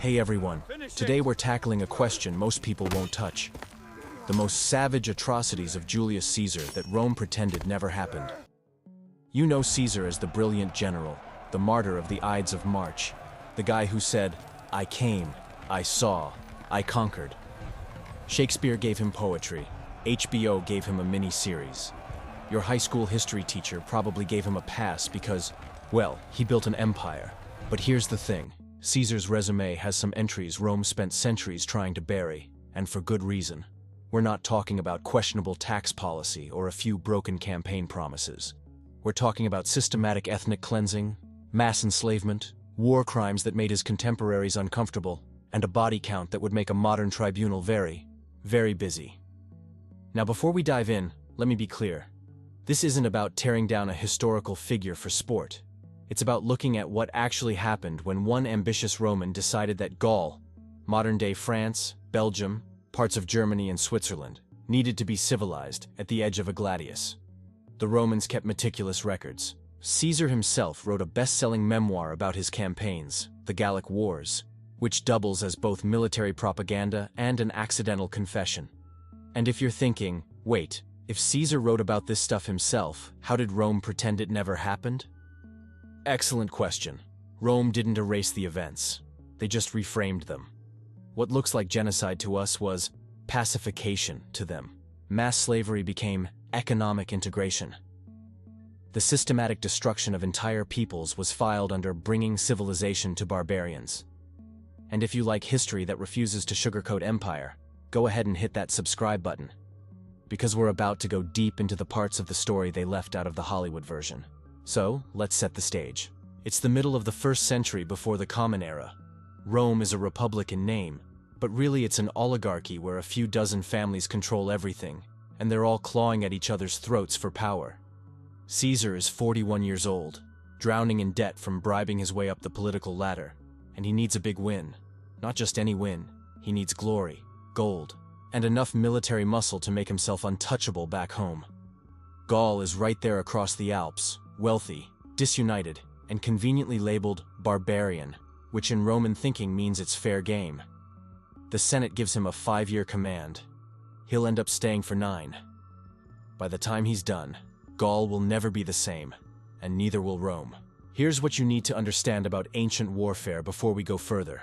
Hey everyone, today we're tackling a question most people won't touch. The most savage atrocities of Julius Caesar that Rome pretended never happened. You know Caesar as the brilliant general, the martyr of the Ides of March, the guy who said, "I came, I saw, I conquered." Shakespeare gave him poetry, HBO gave him a mini-series. Your high school history teacher probably gave him a pass because, well, he built an empire. But here's the thing. Caesar's resume has some entries Rome spent centuries trying to bury, and for good reason. We're not talking about questionable tax policy or a few broken campaign promises. We're talking about systematic ethnic cleansing, mass enslavement, war crimes that made his contemporaries uncomfortable, and a body count that would make a modern tribunal very, very busy. Now before we dive in, let me be clear. This isn't about tearing down a historical figure for sport. It's about looking at what actually happened when one ambitious Roman decided that Gaul, modern-day France, Belgium, parts of Germany and Switzerland, needed to be civilized at the edge of a gladius. The Romans kept meticulous records. Caesar himself wrote a best-selling memoir about his campaigns, the Gallic Wars, which doubles as both military propaganda and an accidental confession. And if you're thinking, wait, if Caesar wrote about this stuff himself, how did Rome pretend it never happened? Excellent question. Rome didn't erase the events. They just reframed them. What looks like genocide to us was pacification to them. Mass slavery became economic integration. The systematic destruction of entire peoples was filed under bringing civilization to barbarians. And if you like history that refuses to sugarcoat empire, go ahead and hit that subscribe button. Because we're about to go deep into the parts of the story they left out of the Hollywood version. So, let's set the stage. It's the middle of the 1st century before the Common Era. Rome is a republic in name, but really it's an oligarchy where a few dozen families control everything, and they're all clawing at each other's throats for power. Caesar is 41 years old, drowning in debt from bribing his way up the political ladder, and he needs a big win. Not just any win, he needs glory, gold, and enough military muscle to make himself untouchable back home. Gaul is right there across the Alps, wealthy, disunited, and conveniently labeled barbarian, which in Roman thinking means it's fair game. The Senate gives him a 5-year command. He'll end up staying for 9. By the time he's done, Gaul will never be the same, and neither will Rome. Here's what you need to understand about ancient warfare before we go further.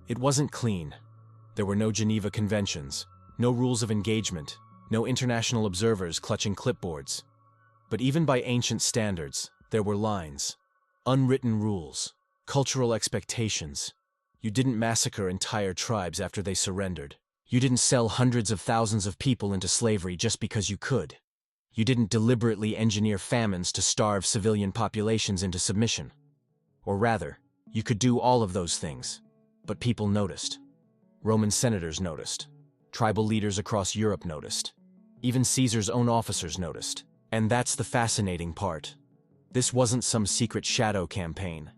It wasn't clean. There were no Geneva Conventions, no rules of engagement, no international observers clutching clipboards. But even by ancient standards, there were lines, unwritten rules, cultural expectations. You didn't massacre entire tribes after they surrendered. You didn't sell hundreds of thousands of people into slavery just because you could. You didn't deliberately engineer famines to starve civilian populations into submission. Or rather, you could do all of those things, but people noticed. Roman senators noticed. Tribal leaders across Europe noticed. Even Caesar's own officers noticed. And that's the fascinating part. This wasn't some secret shadow campaign.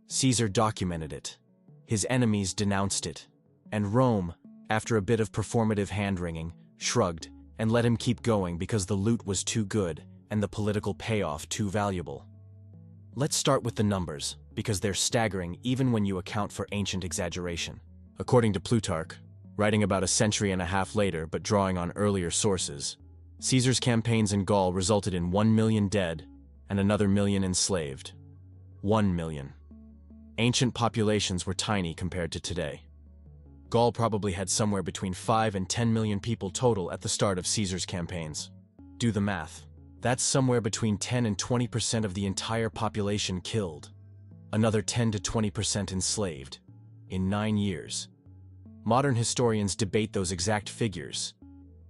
Caesar documented it. His enemies denounced it. And Rome, after a bit of performative hand-wringing, shrugged and let him keep going because the loot was too good and the political payoff too valuable. Let's start with the numbers, because they're staggering even when you account for ancient exaggeration. According to Plutarch, writing about a century and a half later but drawing on earlier sources, Caesar's campaigns in Gaul resulted in 1 million dead and another million enslaved. 1 million. Ancient populations were tiny compared to today. Gaul probably had somewhere between 5 and 10 million people total at the start of Caesar's campaigns. Do the math. That's somewhere between 10 and 20% of the entire population killed. Another 10 to 20% enslaved. In 9 years. Modern historians debate those exact figures.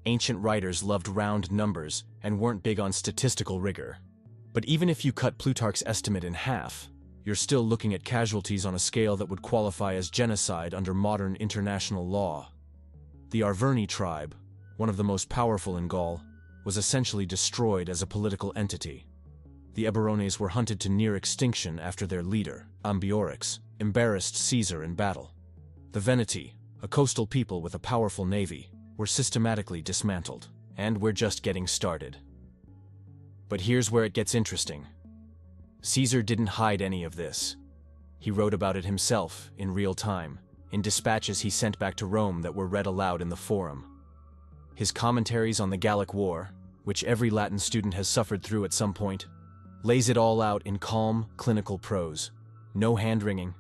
Ancient writers loved round numbers and weren't big on statistical rigor. But even if you cut Plutarch's estimate in half, you're still looking at casualties on a scale that would qualify as genocide under modern international law. The Arverni tribe, one of the most powerful in Gaul, was essentially destroyed as a political entity. The Eburones were hunted to near extinction after their leader, Ambiorix, embarrassed Caesar in battle. The Veneti, a coastal people with a powerful navy, were systematically dismantled, and we're just getting started. But here's where it gets interesting. Caesar didn't hide any of this. He wrote about it himself in real time, in dispatches he sent back to Rome that were read aloud in the Forum. His commentaries on the Gallic War, which every Latin student has suffered through at some point, lays it all out in calm, clinical prose. No hand-wringing,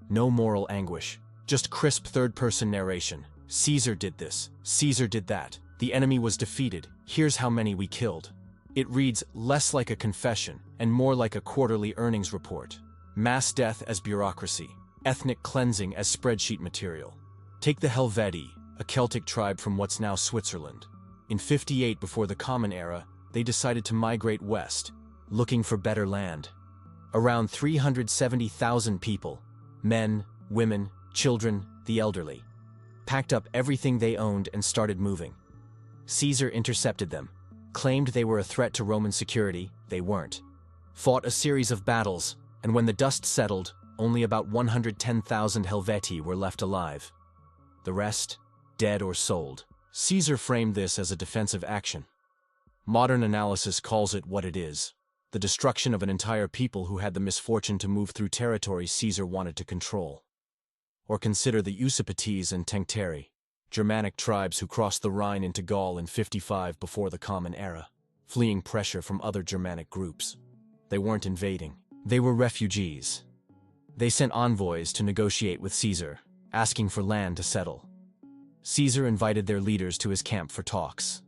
no moral anguish, just crisp third-person narration. Caesar did this, Caesar did that, the enemy was defeated, here's how many we killed. It reads less like a confession and more like a quarterly earnings report. Mass death as bureaucracy, ethnic cleansing as spreadsheet material. Take the Helvetii, a Celtic tribe from what's now Switzerland. In 58 before the Common Era, they decided to migrate west, looking for better land. Around 370,000 people, men, women, children, the elderly, packed up everything they owned and started moving. Caesar intercepted them, claimed they were a threat to Roman security, they weren't. Fought a series of battles, and when the dust settled, only about 110,000 Helvetii were left alive. The rest, dead or sold. Caesar framed this as a defensive action. Modern analysis calls it what it is: the destruction of an entire people who had the misfortune to move through territory Caesar wanted to control. Or consider the Usipetes and Tencteri, Germanic tribes who crossed the Rhine into Gaul in 55 before the Common Era, fleeing pressure from other Germanic groups. They weren't invading, they were refugees. They sent envoys to negotiate with Caesar, asking for land to settle. Caesar invited their leaders to his camp for talks.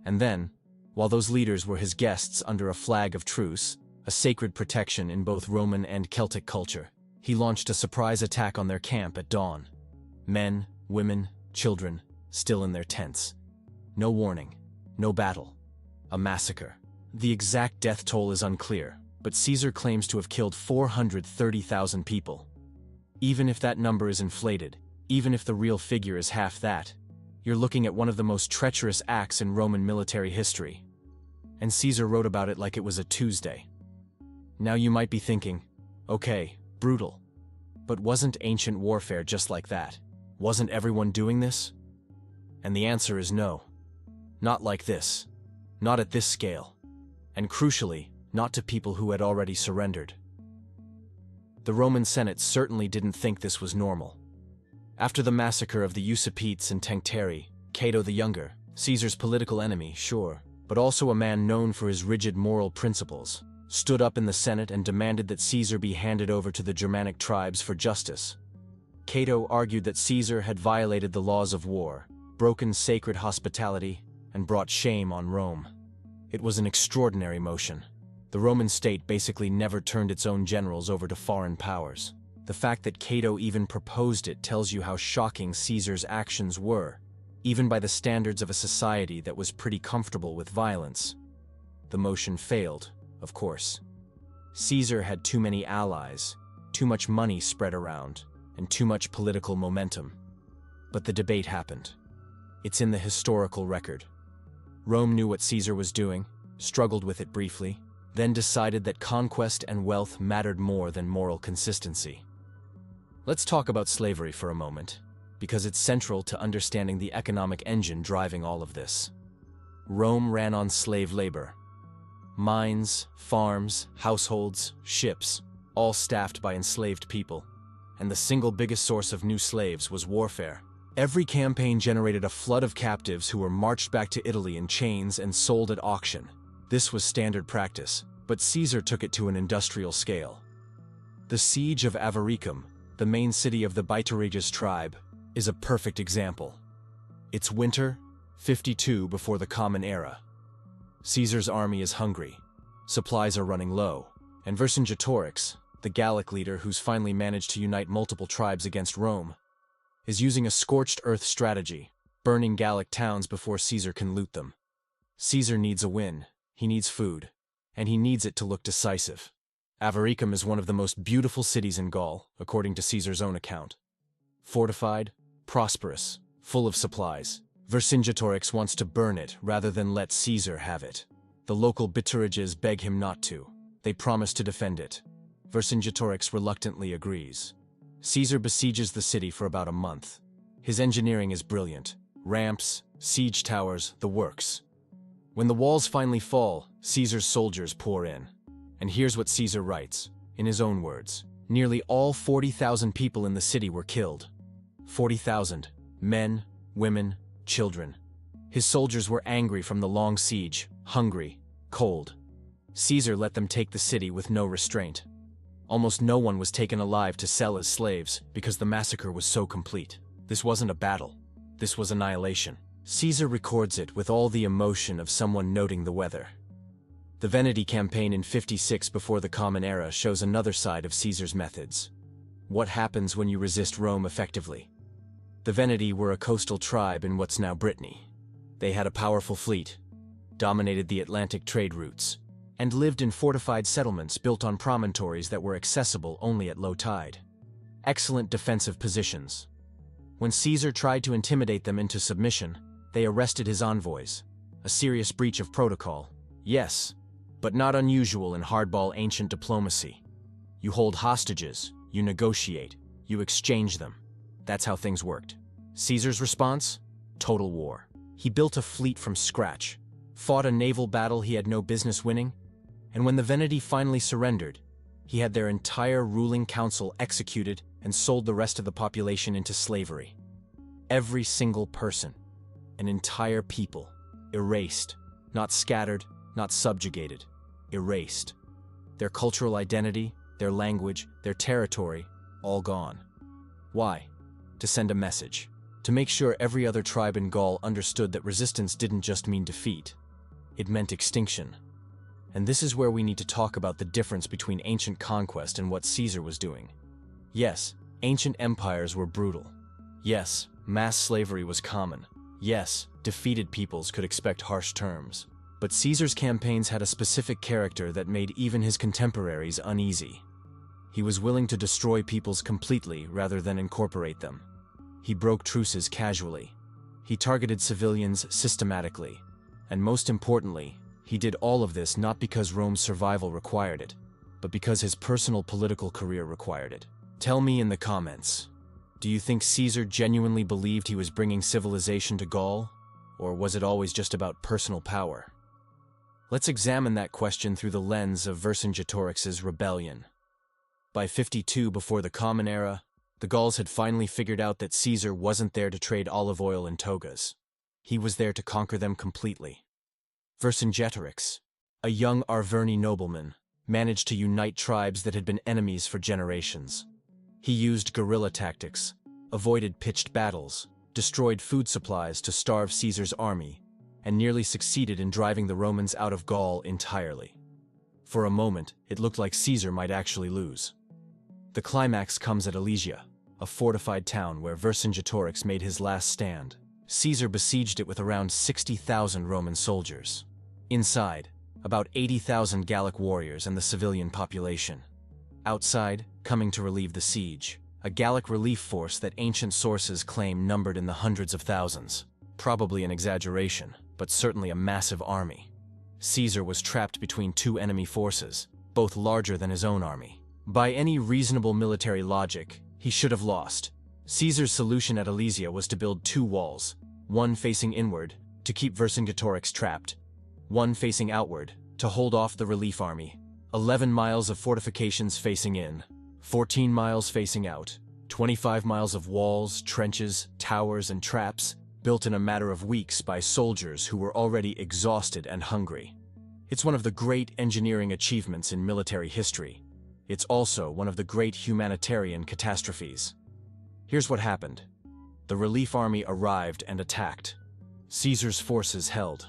And then, while those leaders were his guests under a flag of truce, a sacred protection in both Roman and Celtic culture, he launched a surprise attack on their camp at dawn. Men, women, children, still in their tents. No warning, no battle. A massacre. The exact death toll is unclear, but Caesar claims to have killed 430,000 people. Even if that number is inflated, even if the real figure is half that, you're looking at one of the most treacherous acts in Roman military history. And Caesar wrote about it like it was a Tuesday. Now you might be thinking, okay, brutal. But wasn't ancient warfare just like that? Wasn't everyone doing this? And the answer is no. Not like this. Not at this scale. And crucially, not to people who had already surrendered. The Roman Senate certainly didn't think this was normal. After the massacre of the Usipetes and Tencteri, Cato the Younger, Caesar's political enemy, sure, but also a man known for his rigid moral principles, stood up in the Senate and demanded that Caesar be handed over to the Germanic tribes for justice. Cato argued that Caesar had violated the laws of war, broken sacred hospitality, and brought shame on Rome. It was an extraordinary motion. The Roman state basically never turned its own generals over to foreign powers. The fact that Cato even proposed it tells you how shocking Caesar's actions were, even by the standards of a society that was pretty comfortable with violence. The motion failed, of course. Caesar had too many allies, too much money spread around, and too much political momentum. But the debate happened. It's in the historical record. Rome knew what Caesar was doing, struggled with it briefly, then decided that conquest and wealth mattered more than moral consistency. Let's talk about slavery for a moment, because it's central to understanding the economic engine driving all of this. Rome ran on slave labor. Mines, farms, households, ships, all staffed by enslaved people. And the single biggest source of new slaves was warfare. Every campaign generated a flood of captives who were marched back to Italy in chains and sold at auction. This was standard practice, but Caesar took it to an industrial scale. The siege of Avaricum, the main city of the Bituriges tribe, is a perfect example. It's winter, 52 before the Common Era. Caesar's army is hungry, supplies are running low, and Vercingetorix, the Gallic leader who's finally managed to unite multiple tribes against Rome, is using a scorched earth strategy, burning Gallic towns before Caesar can loot them. Caesar needs a win, he needs food, and he needs it to look decisive. Avaricum is one of the most beautiful cities in Gaul, according to Caesar's own account. Fortified, prosperous, full of supplies, Vercingetorix wants to burn it rather than let Caesar have it. The local Bituriges beg him not to. They promise to defend it. Vercingetorix reluctantly agrees. Caesar besieges the city for about a month. His engineering is brilliant. Ramps, siege towers, the works. When the walls finally fall, Caesar's soldiers pour in. And here's what Caesar writes, in his own words. Nearly all 40,000 people in the city were killed. 40,000, men, women, children. His soldiers were angry from the long siege, hungry, cold. Caesar let them take the city with no restraint. Almost no one was taken alive to sell as slaves because the massacre was so complete. This wasn't a battle. This was annihilation. Caesar records it with all the emotion of someone noting the weather. The Veneti campaign in 56 before the Common Era shows another side of Caesar's methods. What happens when you resist Rome effectively? The Veneti were a coastal tribe in what's now Brittany. They had a powerful fleet, dominated the Atlantic trade routes, and lived in fortified settlements built on promontories that were accessible only at low tide. Excellent defensive positions. When Caesar tried to intimidate them into submission, they arrested his envoys. A serious breach of protocol, yes, but not unusual in hardball ancient diplomacy. You hold hostages, you negotiate, you exchange them. That's how things worked. Caesar's response? Total war. He built a fleet from scratch, fought a naval battle he had no business winning, and when the Veneti finally surrendered, he had their entire ruling council executed and sold the rest of the population into slavery. Every single person, an entire people, erased, not scattered, not subjugated, erased. Their cultural identity, their language, their territory, all gone. Why? To send a message. To make sure every other tribe in Gaul understood that resistance didn't just mean defeat. It meant extinction. And this is where we need to talk about the difference between ancient conquest and what Caesar was doing. Yes, ancient empires were brutal. Yes, mass slavery was common. Yes, defeated peoples could expect harsh terms. But Caesar's campaigns had a specific character that made even his contemporaries uneasy. He was willing to destroy peoples completely rather than incorporate them. He broke truces casually. He targeted civilians systematically. And most importantly, he did all of this not because Rome's survival required it, but because his personal political career required it. Tell me in the comments, do you think Caesar genuinely believed he was bringing civilization to Gaul? Or was it always just about personal power? Let's examine that question through the lens of Vercingetorix's rebellion. By 52 before the Common Era, the Gauls had finally figured out that Caesar wasn't there to trade olive oil and togas. He was there to conquer them completely. Vercingetorix, a young Arverni nobleman, managed to unite tribes that had been enemies for generations. He used guerrilla tactics, avoided pitched battles, destroyed food supplies to starve Caesar's army, and nearly succeeded in driving the Romans out of Gaul entirely. For a moment, it looked like Caesar might actually lose. The climax comes at Alesia, a fortified town where Vercingetorix made his last stand. Caesar besieged it with around 60,000 Roman soldiers. Inside, about 80,000 Gallic warriors and the civilian population. Outside, coming to relieve the siege, a Gallic relief force that ancient sources claim numbered in the hundreds of thousands. Probably an exaggeration, but certainly a massive army. Caesar was trapped between two enemy forces, both larger than his own army. By any reasonable military logic, he should have lost. Caesar's solution at Alesia was to build two walls, one facing inward, to keep Vercingetorix trapped, one facing outward, to hold off the relief army. 11 miles of fortifications facing in, 14 miles facing out, 25 miles of walls, trenches, towers, and traps, built in a matter of weeks by soldiers who were already exhausted and hungry. It's one of the great engineering achievements in military history. It's also one of the great humanitarian catastrophes. Here's what happened. The relief army arrived and attacked. Caesar's forces held.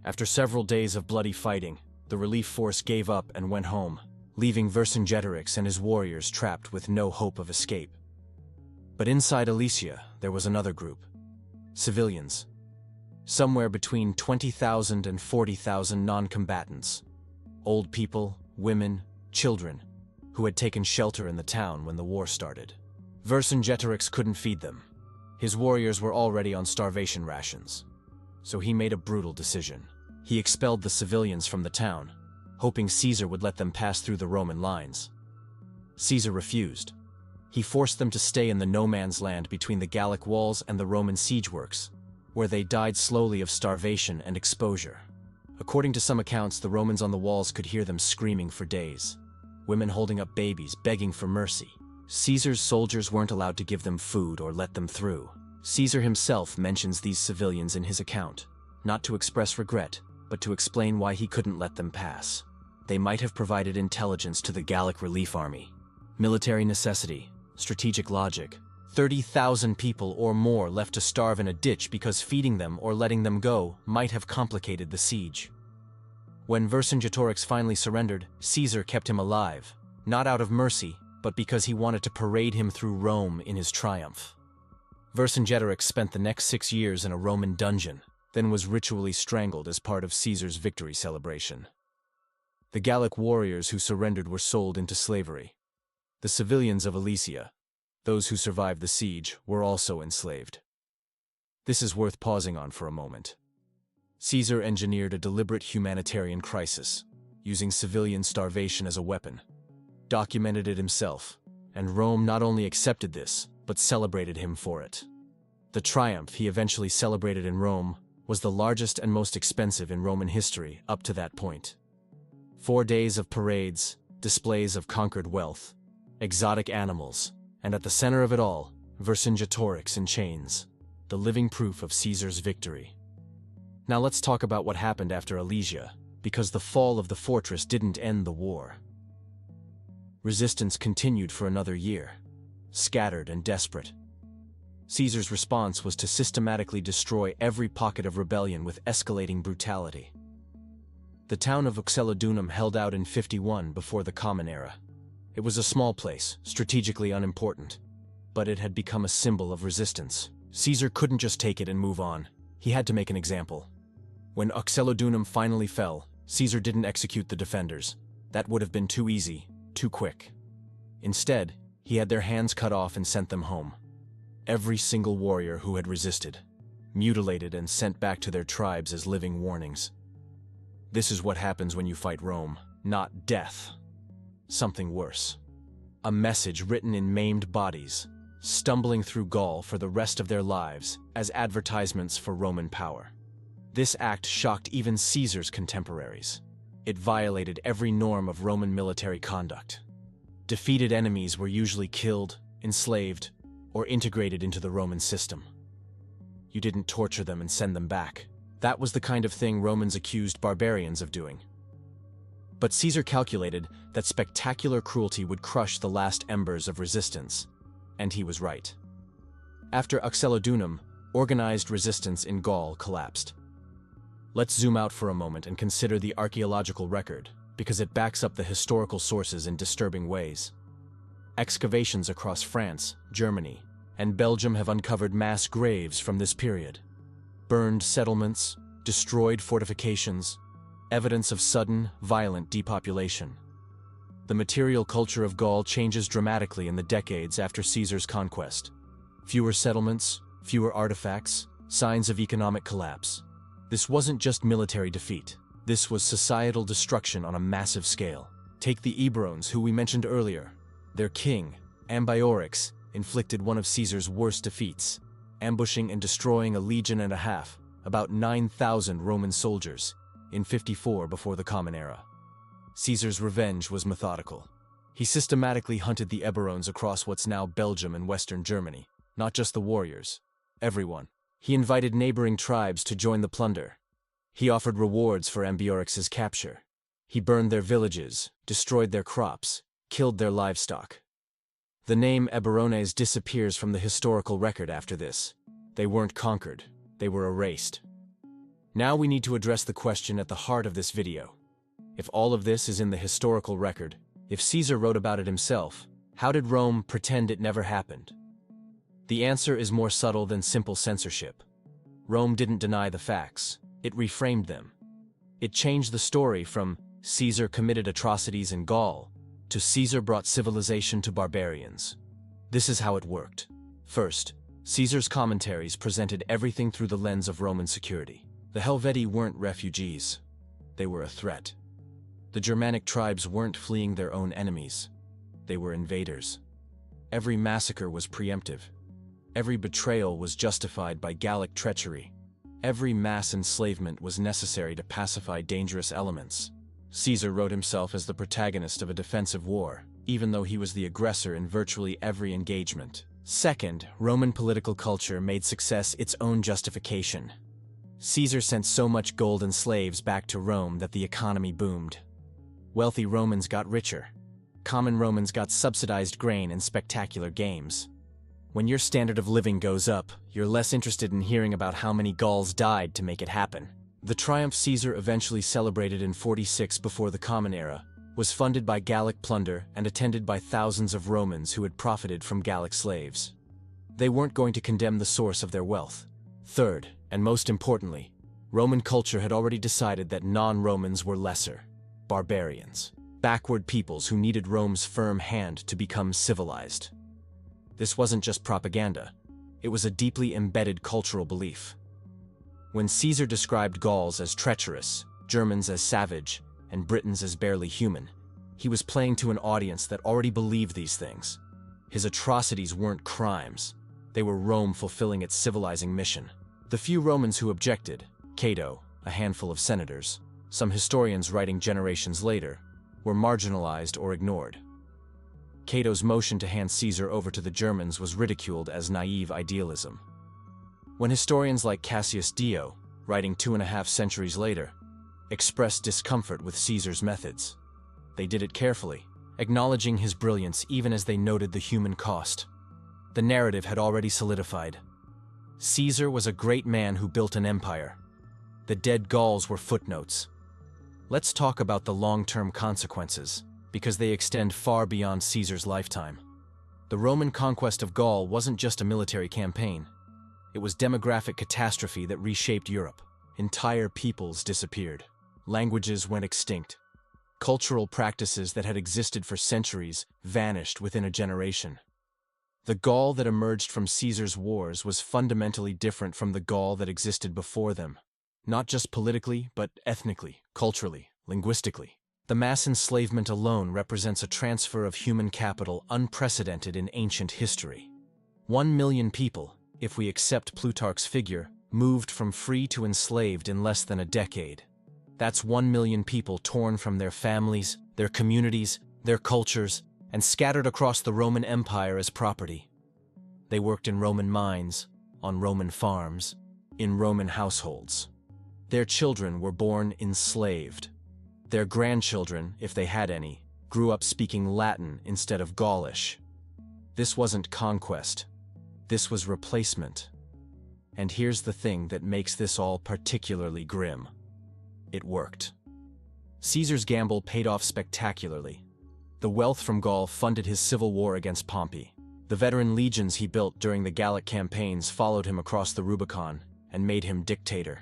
After several days of bloody fighting, the relief force gave up and went home, leaving Vercingetorix and his warriors trapped with no hope of escape. But inside Alesia, there was another group. Civilians. Somewhere between 20,000 and 40,000 non-combatants. Old people, women, children, who had taken shelter in the town when the war started. Vercingetorix couldn't feed them. His warriors were already on starvation rations. So he made a brutal decision. He expelled the civilians from the town, hoping Caesar would let them pass through the Roman lines. Caesar refused. He forced them to stay in the no-man's land between the Gallic walls and the Roman siege works, where they died slowly of starvation and exposure. According to some accounts, the Romans on the walls could hear them screaming for days. Women holding up babies, begging for mercy. Caesar's soldiers weren't allowed to give them food or let them through. Caesar himself mentions these civilians in his account, not to express regret, but to explain why he couldn't let them pass. They might have provided intelligence to the Gallic relief army. Military necessity, strategic logic. 30,000 people or more left to starve in a ditch because feeding them or letting them go might have complicated the siege. When Vercingetorix finally surrendered, Caesar kept him alive, not out of mercy, but because he wanted to parade him through Rome in his triumph. Vercingetorix spent the next 6 years in a Roman dungeon, then was ritually strangled as part of Caesar's victory celebration. The Gallic warriors who surrendered were sold into slavery. The civilians of Alesia, those who survived the siege, were also enslaved. This is worth pausing on for a moment. Caesar engineered a deliberate humanitarian crisis, using civilian starvation as a weapon, documented it himself, and Rome not only accepted this, but celebrated him for it. The triumph he eventually celebrated in Rome was the largest and most expensive in Roman history up to that point. 4 days of parades, displays of conquered wealth, exotic animals, and at the center of it all, Vercingetorix in chains, the living proof of Caesar's victory. Now let's talk about what happened after Alesia, because the fall of the fortress didn't end the war. Resistance continued for another year, scattered and desperate. Caesar's response was to systematically destroy every pocket of rebellion with escalating brutality. The town of Uxellodunum held out in 51 before the Common Era. It was a small place, strategically unimportant, but it had become a symbol of resistance. Caesar couldn't just take it and move on. He had to make an example. When Uxellodunum finally fell, Caesar didn't execute the defenders. That would have been too easy, too quick. Instead, he had their hands cut off and sent them home. Every single warrior who had resisted, mutilated and sent back to their tribes as living warnings. This is what happens when you fight Rome, not death. Something worse. A message written in maimed bodies, stumbling through Gaul for the rest of their lives as advertisements for Roman power. This act shocked even Caesar's contemporaries. It violated every norm of Roman military conduct. Defeated enemies were usually killed, enslaved, or integrated into the Roman system. You didn't torture them and send them back. That was the kind of thing Romans accused barbarians of doing. But Caesar calculated that spectacular cruelty would crush the last embers of resistance, and he was right. After Uxellodunum, organized resistance in Gaul collapsed. Let's zoom out for a moment and consider the archaeological record, because it backs up the historical sources in disturbing ways. Excavations across France, Germany, and Belgium have uncovered mass graves from this period. Burned settlements, destroyed fortifications, evidence of sudden, violent depopulation. The material culture of Gaul changes dramatically in the decades after Caesar's conquest. Fewer settlements, fewer artifacts, signs of economic collapse. This wasn't just military defeat. This was societal destruction on a massive scale. Take the Eburones, who we mentioned earlier. Their king, Ambiorix, inflicted one of Caesar's worst defeats, ambushing and destroying a legion and a half, about 9,000 Roman soldiers, in 54 before the Common Era. Caesar's revenge was methodical. He systematically hunted the Eburones across what's now Belgium and Western Germany, not just the warriors, everyone. He invited neighboring tribes to join the plunder. He offered rewards for Ambiorix's capture. He burned their villages, destroyed their crops, killed their livestock. The name Eburones disappears from the historical record after this. They weren't conquered, they were erased. Now we need to address the question at the heart of this video. If all of this is in the historical record, if Caesar wrote about it himself, how did Rome pretend it never happened? The answer is more subtle than simple censorship. Rome didn't deny the facts, it reframed them. It changed the story from Caesar committed atrocities in Gaul to Caesar brought civilization to barbarians. This is how it worked. First, Caesar's commentaries presented everything through the lens of Roman security. The Helvetii weren't refugees. They were a threat. The Germanic tribes weren't fleeing their own enemies. They were invaders. Every massacre was preemptive. Every betrayal was justified by Gallic treachery. Every mass enslavement was necessary to pacify dangerous elements. Caesar wrote himself as the protagonist of a defensive war, even though he was the aggressor in virtually every engagement. Second, Roman political culture made success its own justification. Caesar sent so much gold and slaves back to Rome that the economy boomed. Wealthy Romans got richer. Common Romans got subsidized grain and spectacular games. When your standard of living goes up, you're less interested in hearing about how many Gauls died to make it happen. The triumph Caesar eventually celebrated in 46 before the Common Era was funded by Gallic plunder and attended by thousands of Romans who had profited from Gallic slaves. They weren't going to condemn the source of their wealth. Third, and most importantly, Roman culture had already decided that non-Romans were lesser, barbarians, backward peoples who needed Rome's firm hand to become civilized. This wasn't just propaganda, it was a deeply embedded cultural belief. When Caesar described Gauls as treacherous, Germans as savage, and Britons as barely human, he was playing to an audience that already believed these things. His atrocities weren't crimes, they were Rome fulfilling its civilizing mission. The few Romans who objected, Cato, a handful of senators, some historians writing generations later, were marginalized or ignored. Cato's motion to hand Caesar over to the Germans was ridiculed as naive idealism. When historians like Cassius Dio, writing 2.5 centuries later, expressed discomfort with Caesar's methods, they did it carefully, acknowledging his brilliance even as they noted the human cost. The narrative had already solidified. Caesar was a great man who built an empire. The dead Gauls were footnotes. Let's talk about the long-term consequences, because they extend far beyond Caesar's lifetime. The Roman conquest of Gaul wasn't just a military campaign. It was demographic catastrophe that reshaped Europe. Entire peoples disappeared. Languages went extinct. Cultural practices that had existed for centuries vanished within a generation. The Gaul that emerged from Caesar's wars was fundamentally different from the Gaul that existed before them. Not just politically, but ethnically, culturally, linguistically. The mass enslavement alone represents a transfer of human capital unprecedented in ancient history. 1 million people, if we accept Plutarch's figure, moved from free to enslaved in less than a decade. That's 1 million people torn from their families, their communities, their cultures, and scattered across the Roman Empire as property. They worked in Roman mines, on Roman farms, in Roman households. Their children were born enslaved. Their grandchildren, if they had any, grew up speaking Latin instead of Gaulish. This wasn't conquest. This was replacement. And here's the thing that makes this all particularly grim. It worked. Caesar's gamble paid off spectacularly. The wealth from Gaul funded his civil war against Pompey. The veteran legions he built during the Gallic campaigns followed him across the Rubicon and made him dictator.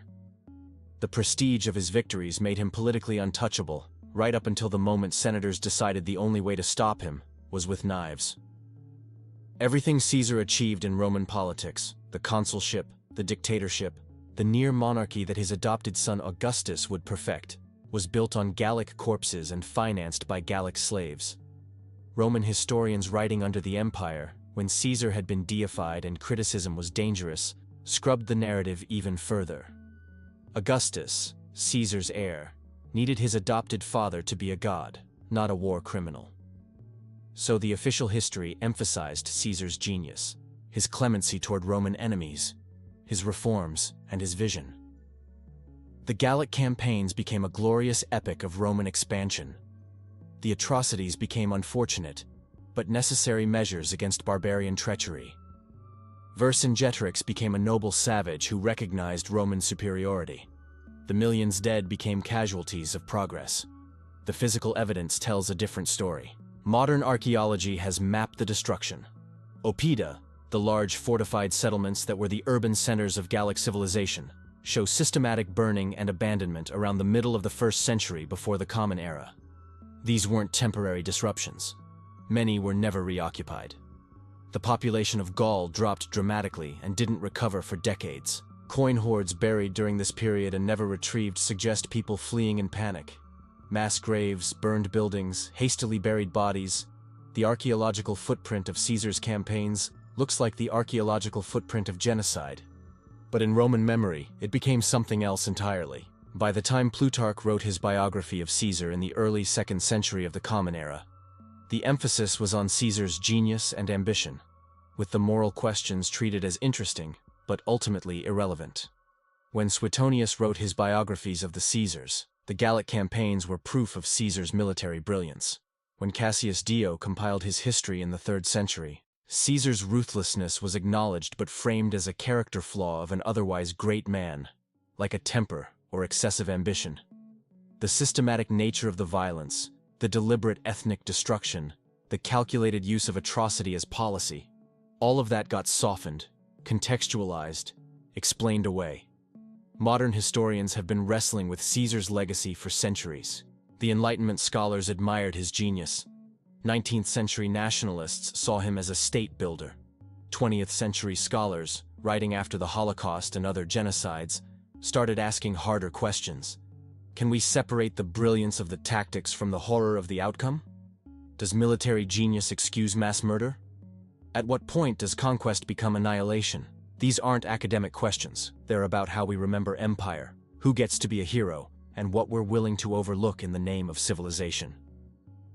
The prestige of his victories made him politically untouchable, right up until the moment senators decided the only way to stop him was with knives. Everything Caesar achieved in Roman politics, the consulship, the dictatorship, the near monarchy that his adopted son Augustus would perfect, was built on Gallic corpses and financed by Gallic slaves. Roman historians writing under the empire, when Caesar had been deified and criticism was dangerous, scrubbed the narrative even further. Augustus, Caesar's heir, needed his adopted father to be a god, not a war criminal. So the official history emphasized Caesar's genius, his clemency toward Roman enemies, his reforms, and his vision. The Gallic campaigns became a glorious epic of Roman expansion. The atrocities became unfortunate, but necessary measures against barbarian treachery. Vercingetorix became a noble savage who recognized Roman superiority. The millions dead became casualties of progress. The physical evidence tells a different story. Modern archaeology has mapped the destruction. Oppida, the large fortified settlements that were the urban centers of Gallic civilization, show systematic burning and abandonment around the middle of the 1st century before the Common Era. These weren't temporary disruptions. Many were never reoccupied. The population of Gaul dropped dramatically and didn't recover for decades. Coin hoards buried during this period and never retrieved suggest people fleeing in panic. Mass graves, burned buildings, hastily buried bodies. The archaeological footprint of Caesar's campaigns looks like the archaeological footprint of genocide. But in Roman memory, it became something else entirely. By the time Plutarch wrote his biography of Caesar in the early 2nd century of the Common Era, The emphasis was on Caesar's genius and ambition, with the moral questions treated as interesting, but ultimately irrelevant. When Suetonius wrote his biographies of the Caesars, the Gallic campaigns were proof of Caesar's military brilliance. When Cassius Dio compiled his history in the 3rd century, Caesar's ruthlessness was acknowledged but framed as a character flaw of an otherwise great man, like a temper or excessive ambition. The systematic nature of the violence, the deliberate ethnic destruction, the calculated use of atrocity as policy, all of that got softened, contextualized, explained away. Modern historians have been wrestling with Caesar's legacy for centuries. The Enlightenment scholars admired his genius. 19th century nationalists saw him as a state builder. 20th century scholars, writing after the Holocaust and other genocides, started asking harder questions. Can we separate the brilliance of the tactics from the horror of the outcome? Does military genius excuse mass murder? At what point does conquest become annihilation? These aren't academic questions. They're about how we remember empire, who gets to be a hero, and what we're willing to overlook in the name of civilization.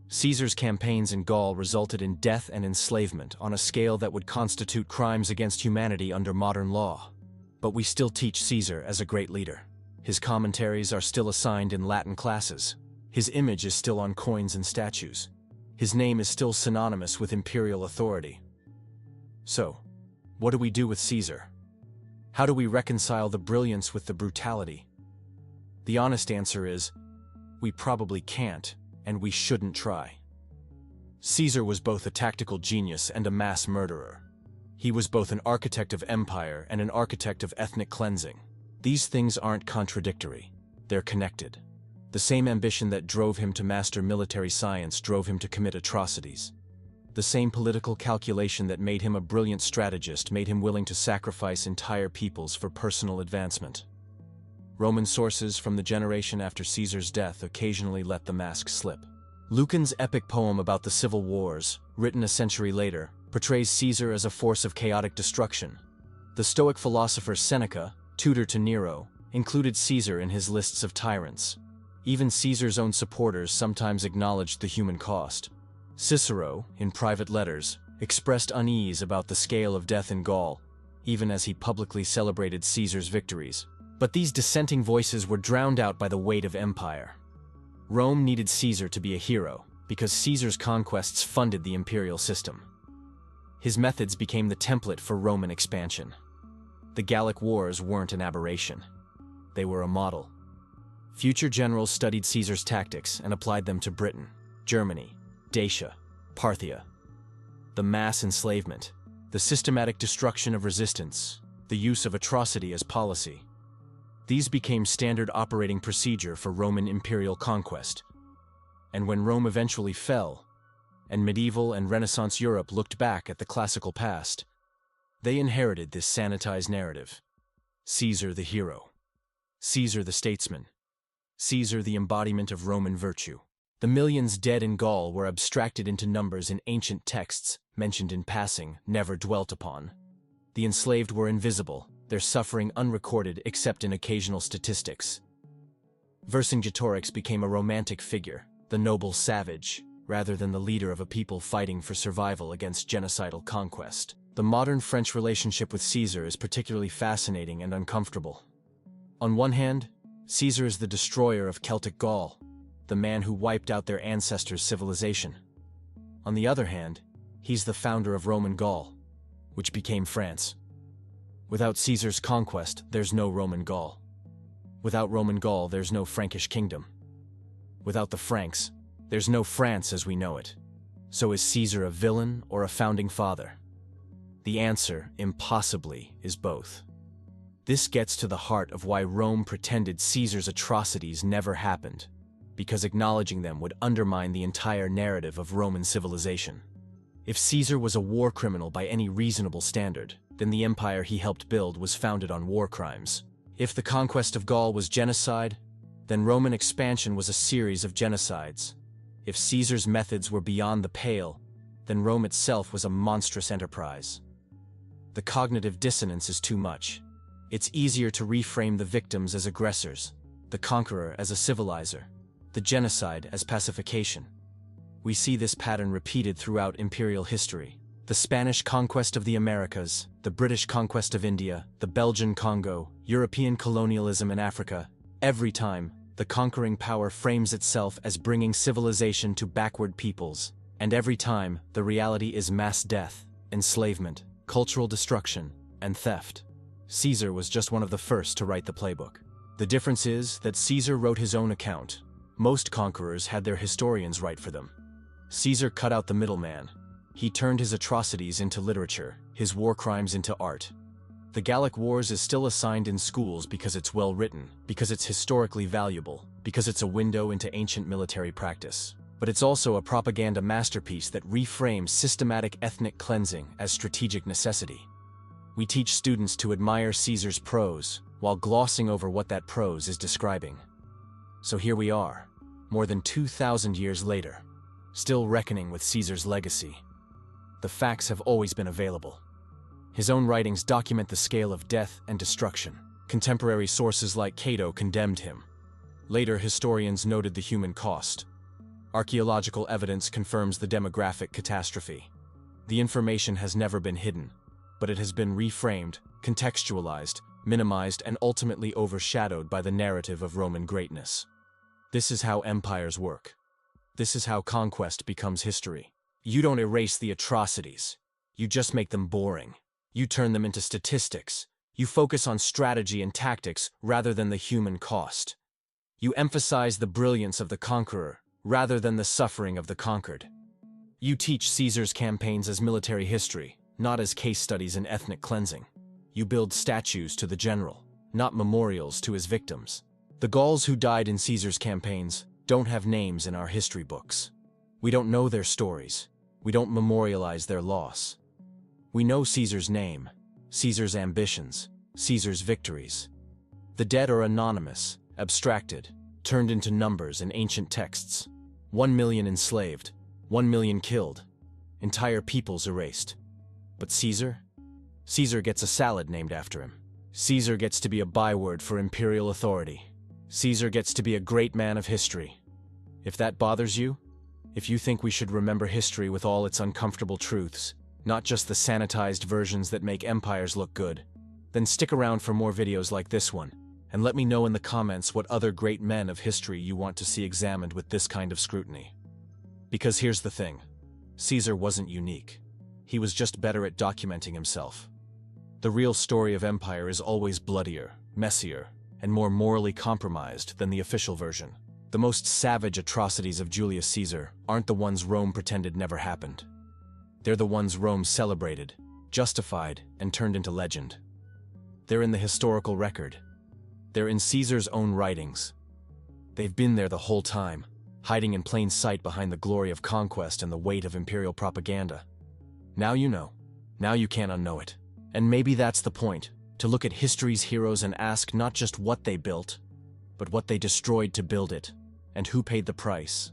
Caesar's campaigns in Gaul resulted in death and enslavement on a scale that would constitute crimes against humanity under modern law. But we still teach Caesar as a great leader. His commentaries are still assigned in Latin classes. His image is still on coins and statues. His name is still synonymous with imperial authority. So, what do we do with Caesar? How do we reconcile the brilliance with the brutality? The honest answer is, we probably can't, and we shouldn't try. Caesar was both a tactical genius and a mass murderer. He was both an architect of empire and an architect of ethnic cleansing. These things aren't contradictory, they're connected. The same ambition that drove him to master military science drove him to commit atrocities. The same political calculation that made him a brilliant strategist made him willing to sacrifice entire peoples for personal advancement. Roman sources from the generation after Caesar's death occasionally let the mask slip. Lucan's epic poem about the civil wars, written a century later, portrays Caesar as a force of chaotic destruction. The Stoic philosopher Seneca, tutor to Nero, included Caesar in his lists of tyrants. Even Caesar's own supporters sometimes acknowledged the human cost. Cicero, in private letters, expressed unease about the scale of death in Gaul, even as he publicly celebrated Caesar's victories. But these dissenting voices were drowned out by the weight of empire. Rome needed Caesar to be a hero, because Caesar's conquests funded the imperial system. His methods became the template for Roman expansion. The Gallic Wars weren't an aberration. They were a model. Future generals studied Caesar's tactics and applied them to Britain, Germany, Dacia, Parthia. The mass enslavement, the systematic destruction of resistance, the use of atrocity as policy. These became standard operating procedure for Roman imperial conquest. And when Rome eventually fell, and medieval and Renaissance Europe looked back at the classical past, they inherited this sanitized narrative. Caesar the hero. Caesar the statesman. Caesar the embodiment of Roman virtue. The millions dead in Gaul were abstracted into numbers in ancient texts, mentioned in passing, never dwelt upon. The enslaved were invisible, their suffering unrecorded except in occasional statistics. Vercingetorix became a romantic figure, the noble savage, rather than the leader of a people fighting for survival against genocidal conquest. The modern French relationship with Caesar is particularly fascinating and uncomfortable. On one hand, Caesar is the destroyer of Celtic Gaul, the man who wiped out their ancestors' civilization. On the other hand, he's the founder of Roman Gaul, which became France. Without Caesar's conquest, there's no Roman Gaul. Without Roman Gaul, there's no Frankish kingdom. Without the Franks, there's no France as we know it. So is Caesar a villain or a founding father? The answer, impossibly, is both. This gets to the heart of why Rome pretended Caesar's atrocities never happened, because acknowledging them would undermine the entire narrative of Roman civilization. If Caesar was a war criminal by any reasonable standard, then the empire he helped build was founded on war crimes. If the conquest of Gaul was genocide, then Roman expansion was a series of genocides. If Caesar's methods were beyond the pale, then Rome itself was a monstrous enterprise. The cognitive dissonance is too much. It's easier to reframe the victims as aggressors, the conqueror as a civilizer, the genocide as pacification. We see this pattern repeated throughout imperial history. The Spanish conquest of the Americas, the British conquest of India, the Belgian Congo, European colonialism in Africa. Every time, the conquering power frames itself as bringing civilization to backward peoples. And every time, the reality is mass death, enslavement, cultural destruction, and theft. Caesar was just one of the first to write the playbook. The difference is that Caesar wrote his own account. Most conquerors had their historians write for them. Caesar cut out the middleman. He turned his atrocities into literature, his war crimes into art. The Gallic Wars is still assigned in schools because it's well written, because it's historically valuable, because it's a window into ancient military practice. But it's also a propaganda masterpiece that reframes systematic ethnic cleansing as strategic necessity. We teach students to admire Caesar's prose, while glossing over what that prose is describing. So here we are, more than 2,000 years later, still reckoning with Caesar's legacy. The facts have always been available. His own writings document the scale of death and destruction. Contemporary sources like Cato condemned him. Later historians noted the human cost. Archaeological evidence confirms the demographic catastrophe. The information has never been hidden, but it has been reframed, contextualized, minimized, and ultimately overshadowed by the narrative of Roman greatness. This is how empires work. This is how conquest becomes history. You don't erase the atrocities. You just make them boring. You turn them into statistics. You focus on strategy and tactics rather than the human cost. You emphasize the brilliance of the conqueror rather than the suffering of the conquered. You teach Caesar's campaigns as military history, not as case studies in ethnic cleansing. You build statues to the general, not memorials to his victims. The Gauls who died in Caesar's campaigns don't have names in our history books. We don't know their stories. We don't memorialize their loss. We know Caesar's name, Caesar's ambitions, Caesar's victories. The dead are anonymous, abstracted, turned into numbers in ancient texts. 1 million enslaved, 1 million killed, entire peoples erased. But Caesar? Caesar gets a salad named after him. Caesar gets to be a byword for imperial authority. Caesar gets to be a great man of history. If that bothers you, if you think we should remember history with all its uncomfortable truths, not just the sanitized versions that make empires look good, then stick around for more videos like this one, and let me know in the comments what other great men of history you want to see examined with this kind of scrutiny. Because here's the thing, Caesar wasn't unique. He was just better at documenting himself. The real story of empire is always bloodier, messier, and more morally compromised than the official version. The most savage atrocities of Julius Caesar aren't the ones Rome pretended never happened. They're the ones Rome celebrated, justified, and turned into legend. They're in the historical record. They're in Caesar's own writings. They've been there the whole time, hiding in plain sight behind the glory of conquest and the weight of imperial propaganda. Now you know. Now you can't unknow it. And maybe that's the point, to look at history's heroes and ask not just what they built, but what they destroyed to build it, and who paid the price.